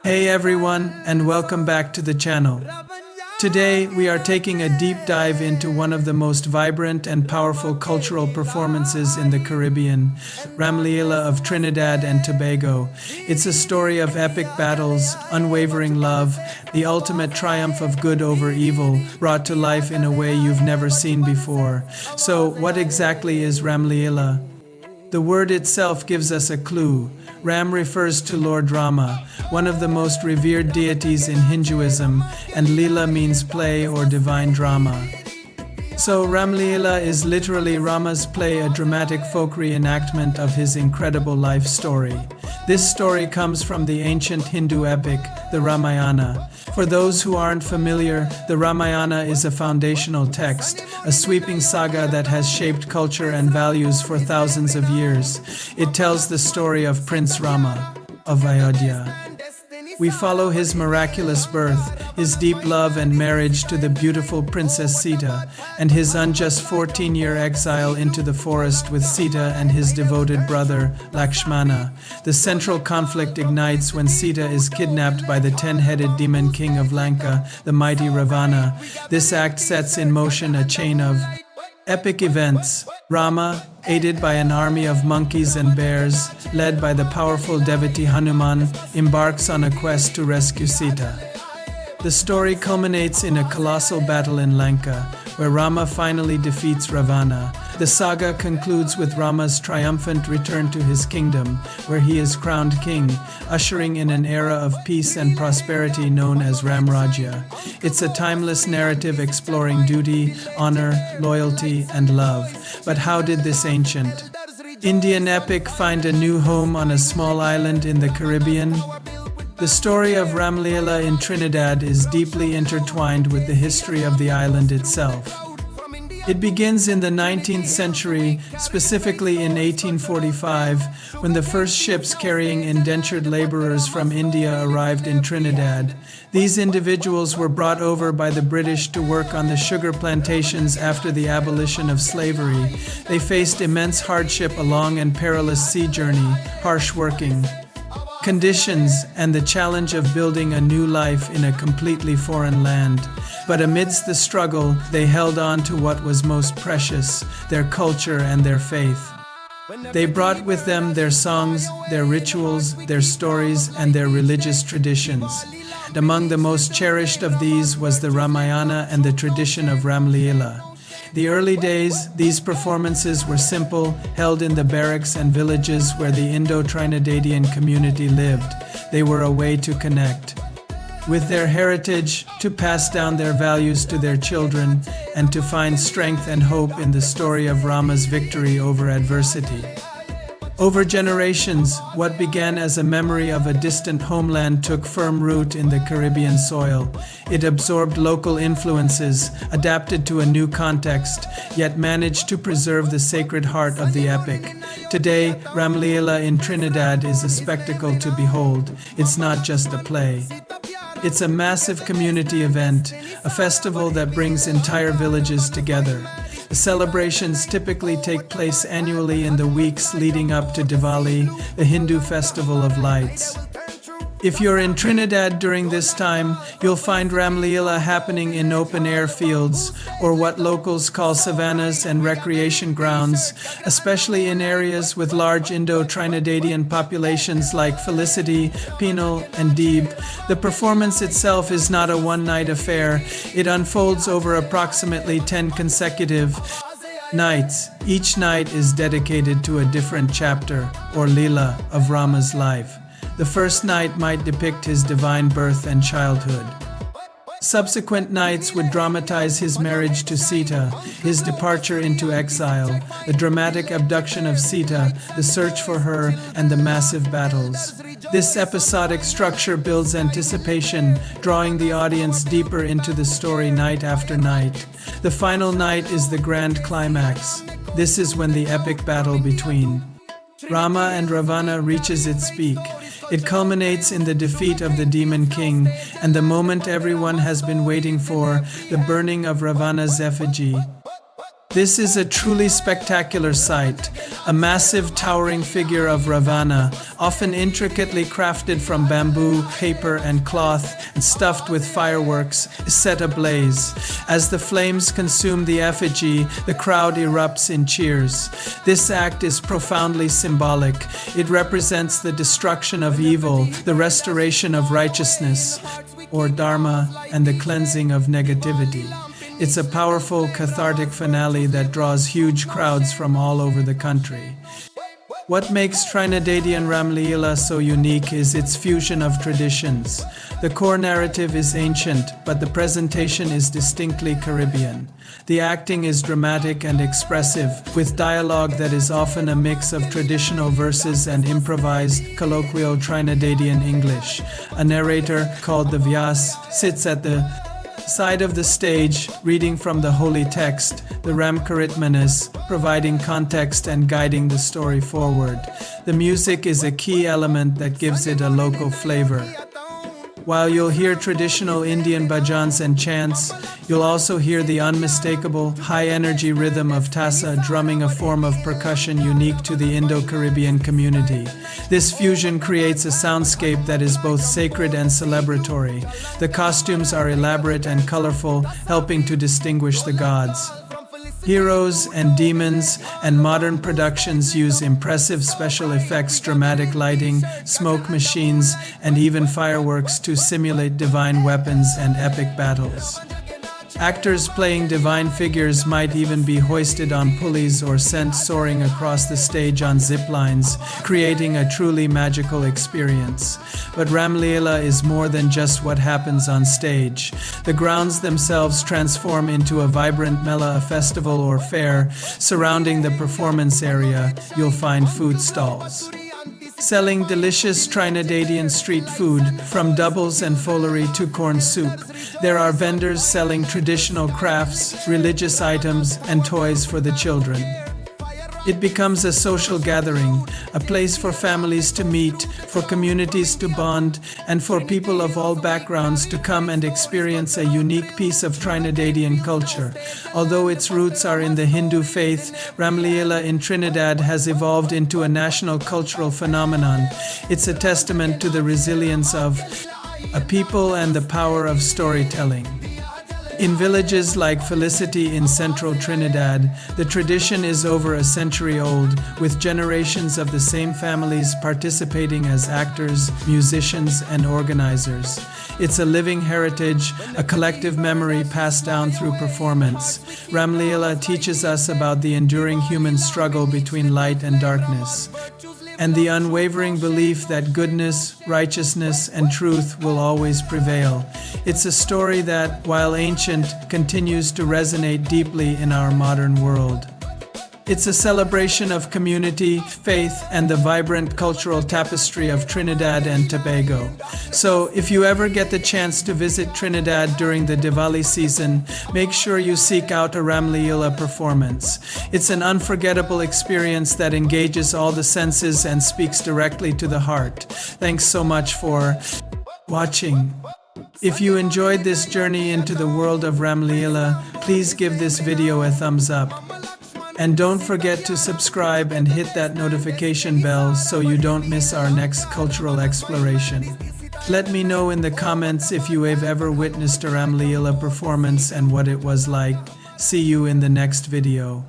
Hey everyone, and welcome back to the channel. Today, we are taking a deep dive into one of the most vibrant and powerful cultural performances in the Caribbean, Ramleela of Trinidad and Tobago. It's a story of epic battles, unwavering love, the ultimate triumph of good over evil, brought to life in a way you've never seen before. So, what exactly is Ramleela? The word itself gives us a clue. Ram refers to Lord Rama, one of the most revered deities in Hinduism, and Leela means play or divine drama. So Ramleela is literally Rama's play, a dramatic folk reenactment of his incredible life story. This story comes from the ancient Hindu epic, the Ramayana. For those who aren't familiar, the Ramayana is a foundational text, a sweeping saga that has shaped culture and values for thousands of years. It tells the story of Prince Rama of Ayodhya. We follow his miraculous birth, his deep love and marriage to the beautiful Princess Sita, and his unjust 14-year exile into the forest with Sita and his devoted brother, Lakshmana. The central conflict ignites when Sita is kidnapped by the 10-headed demon king of Lanka, the mighty Ravana. This act sets in motion a chain of epic events. Rama, aided by an army of monkeys and bears, led by the powerful devotee Hanuman, embarks on a quest to rescue Sita. The story culminates in a colossal battle in Lanka, where Rama finally defeats Ravana. The saga concludes with Rama's triumphant return to his kingdom, where he is crowned king, ushering in an era of peace and prosperity known as Ramrajya. It's a timeless narrative exploring duty, honor, loyalty, and love. But how did this ancient Indian epic find a new home on a small island in the Caribbean? The story of Ramleela in Trinidad is deeply intertwined with the history of the island itself. It begins in the 19th century, specifically in 1845, when the first ships carrying indentured laborers from India arrived in Trinidad. These individuals were brought over by the British to work on the sugar plantations after the abolition of slavery. They faced immense hardship, a long and perilous sea journey, harsh working conditions, and the challenge of building a new life in a completely foreign land. But amidst the struggle, they held on to what was most precious, their culture and their faith. They brought with them their songs, their rituals, their stories, and their religious traditions. And among the most cherished of these was the Ramayana and the tradition of Ramleela. The early days, these performances were simple, held in the barracks and villages where the Indo-Trinidadian community lived. They were a way to connect with their heritage, to pass down their values to their children, and to find strength and hope in the story of Rama's victory over adversity. Over generations, what began as a memory of a distant homeland took firm root in the Caribbean soil. It absorbed local influences, adapted to a new context, yet managed to preserve the sacred heart of the epic. Today, Ramleela in Trinidad is a spectacle to behold. It's not just a play. It's a massive community event, a festival that brings entire villages together. The celebrations typically take place annually in the weeks leading up to Diwali, the Hindu festival of lights. If you're in Trinidad during this time, you'll find Ramleela happening in open-air fields, or what locals call savannas and recreation grounds, especially in areas with large Indo-Trinidadian populations like Felicity, Pinal, and Deeb. The performance itself is not a one-night affair. It unfolds over approximately 10 consecutive nights. Each night is dedicated to a different chapter, or Leela, of Rama's life. The first night might depict his divine birth and childhood. Subsequent nights would dramatize his marriage to Sita, his departure into exile, the dramatic abduction of Sita, the search for her, and the massive battles. This episodic structure builds anticipation, drawing the audience deeper into the story night after night. The final night is the grand climax. This is when the epic battle between Rama and Ravana reaches its peak. It culminates in the defeat of the demon king and the moment everyone has been waiting for, the burning of Ravana's effigy. This is a truly spectacular sight. A massive towering figure of Ravana, often intricately crafted from bamboo, paper, and cloth, and stuffed with fireworks, is set ablaze. As the flames consume the effigy, the crowd erupts in cheers. This act is profoundly symbolic. It represents the destruction of evil, the restoration of righteousness, or dharma, and the cleansing of negativity. It's a powerful, cathartic finale that draws huge crowds from all over the country. What makes Trinidadian Ramleela so unique is its fusion of traditions. The core narrative is ancient, but the presentation is distinctly Caribbean. The acting is dramatic and expressive, with dialogue that is often a mix of traditional verses and improvised, colloquial Trinidadian English. A narrator, called the Vyas, sits at the side of the stage, reading from the holy text, the Ramcharitmanas, providing context and guiding the story forward. The music is a key element that gives it a local flavor. While you'll hear traditional Indian bhajans and chants, you'll also hear the unmistakable, high-energy rhythm of tassa drumming, a form of percussion unique to the Indo-Caribbean community. This fusion creates a soundscape that is both sacred and celebratory. The costumes are elaborate and colorful, helping to distinguish the gods. Heroes and demons and modern productions use impressive special effects, dramatic lighting, smoke machines, and even fireworks to simulate divine weapons and epic battles. Actors playing divine figures might even be hoisted on pulleys or sent soaring across the stage on zip lines, creating a truly magical experience. But Ramleela is more than just what happens on stage. The grounds themselves transform into a vibrant Mela, a festival or fair. Surrounding the performance area, you'll find food stalls selling delicious Trinidadian street food, from doubles and foolery to corn soup. There are vendors selling traditional crafts, religious items, and toys for the children. It becomes a social gathering, a place for families to meet, for communities to bond, and for people of all backgrounds to come and experience a unique piece of Trinidadian culture. Although its roots are in the Hindu faith, Ramleela in Trinidad has evolved into a national cultural phenomenon. It's a testament to the resilience of a people and the power of storytelling. In villages like Felicity in central Trinidad, the tradition is over a century old, with generations of the same families participating as actors, musicians, and organizers. It's a living heritage, a collective memory passed down through performance. Ramleela teaches us about the enduring human struggle between light and darkness, and the unwavering belief that goodness, righteousness, and truth will always prevail. It's a story that, while ancient, continues to resonate deeply in our modern world. It's a celebration of community, faith, and the vibrant cultural tapestry of Trinidad and Tobago. So, if you ever get the chance to visit Trinidad during the Diwali season, make sure you seek out a Ramleela performance. It's an unforgettable experience that engages all the senses and speaks directly to the heart. Thanks so much for watching. If you enjoyed this journey into the world of Ramleela, please give this video a thumbs up. And don't forget to subscribe and hit that notification bell so you don't miss our next cultural exploration. Let me know in the comments if you have ever witnessed a Ramleela performance and what it was like. See you in the next video.